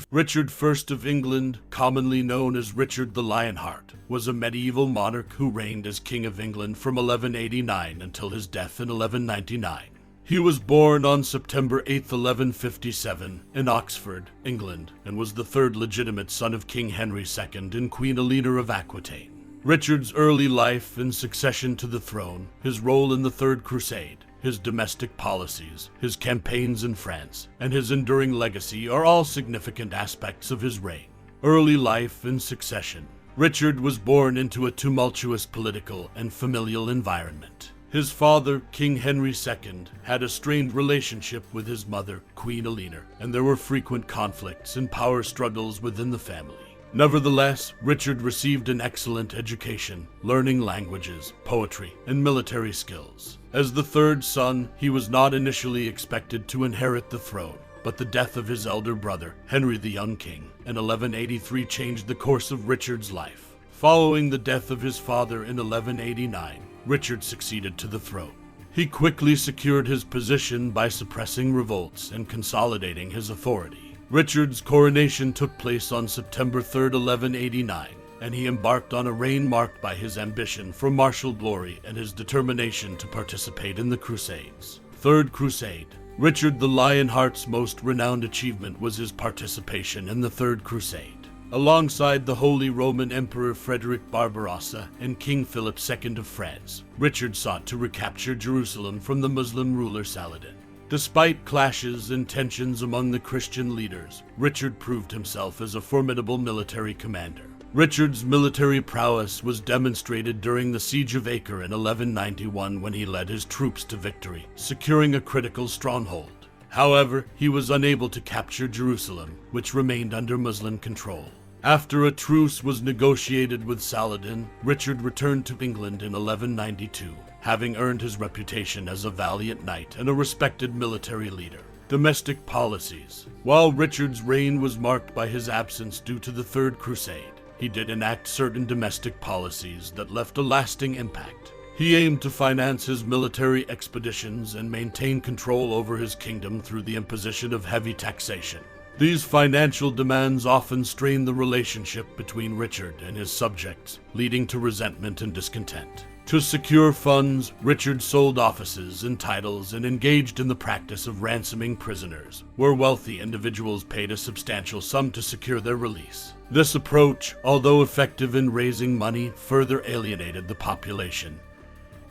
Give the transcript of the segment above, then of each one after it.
Richard I of England, commonly known as Richard the Lionheart, was a medieval monarch who reigned as King of England from 1189 until his death in 1199. He was born on September 8, 1157, in Oxford, England, and was the third legitimate son of King Henry II and Queen Eleanor of Aquitaine. Richard's early life and succession to the throne, his role in the Third Crusade, his domestic policies, his campaigns in France, and his enduring legacy are all significant aspects of his reign. Early life and succession. Richard was born into a tumultuous political and familial environment. His father, King Henry II, had a strained relationship with his mother, Queen Eleanor, and there were frequent conflicts and power struggles within the family. Nevertheless, Richard received an excellent education, learning languages, poetry, and military skills. As the third son, he was not initially expected to inherit the throne, but the death of his elder brother, Henry the Young King, in 1183 changed the course of Richard's life. Following the death of his father in 1189, Richard succeeded to the throne. He quickly secured his position by suppressing revolts and consolidating his authority. Richard's coronation took place on September 3, 1189, and he embarked on a reign marked by his ambition for martial glory and his determination to participate in the Crusades. Third Crusade. Richard the Lionheart's most renowned achievement was his participation in the Third Crusade. Alongside the Holy Roman Emperor Frederick Barbarossa and King Philip II of France, Richard sought to recapture Jerusalem from the Muslim ruler Saladin. Despite clashes and tensions among the Christian leaders, Richard proved himself as a formidable military commander. Richard's military prowess was demonstrated during the Siege of Acre in 1191 when he led his troops to victory, securing a critical stronghold. However, he was unable to capture Jerusalem, which remained under Muslim control. After a truce was negotiated with Saladin, Richard returned to England in 1192. Having earned his reputation as a valiant knight and a respected military leader. Domestic policies. While Richard's reign was marked by his absence due to the Third Crusade, he did enact certain domestic policies that left a lasting impact. He aimed to finance his military expeditions and maintain control over his kingdom through the imposition of heavy taxation. These financial demands often strained the relationship between Richard and his subjects, leading to resentment and discontent. To secure funds, Richard sold offices and titles and engaged in the practice of ransoming prisoners, where wealthy individuals paid a substantial sum to secure their release. This approach, although effective in raising money, further alienated the population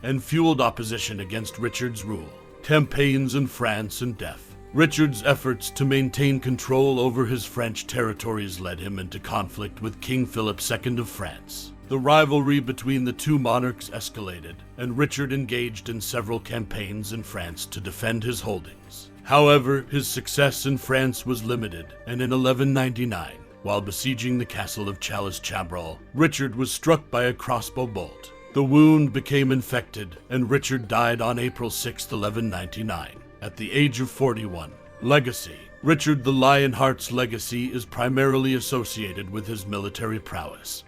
and fueled opposition against Richard's rule. Campaigns in France and death. Richard's efforts to maintain control over his French territories led him into conflict with King Philip II of France. The rivalry between the two monarchs escalated, and Richard engaged in several campaigns in France to defend his holdings. However, his success in France was limited, and in 1199, while besieging the castle of 𝙎𝙪𝙗𝙧𝙞𝙗𝙧, Richard was struck by a crossbow bolt. The wound became infected, and Richard died on April 6, 1199, at the age of 41. Legacy. Richard the Lionheart's legacy is primarily associated with his military prowess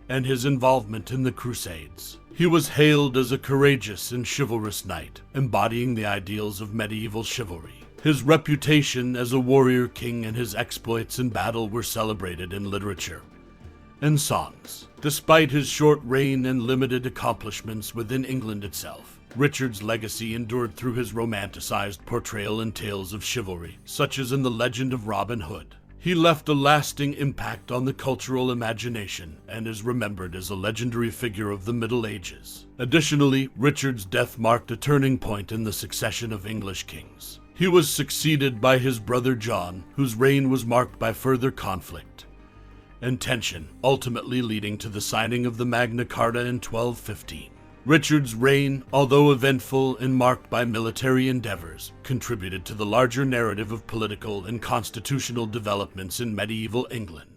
and his involvement in the Crusades. He was hailed as a courageous and chivalrous knight, embodying the ideals of medieval chivalry. His reputation as a warrior king and his exploits in battle were celebrated in literature and songs. Despite his short reign and limited accomplishments within England itself, Richard's legacy endured through his romanticized portrayal in tales of chivalry, such as in the legend of Robin Hood. He left a lasting impact on the cultural imagination and is remembered as a legendary figure of the Middle Ages. Additionally, Richard's death marked a turning point in the succession of English kings. He was succeeded by his brother John, whose reign was marked by further conflict and tension, ultimately leading to the signing of the Magna Carta in 1215. Richard's reign, although eventful and marked by military endeavors, contributed to the larger narrative of political and constitutional developments in medieval England.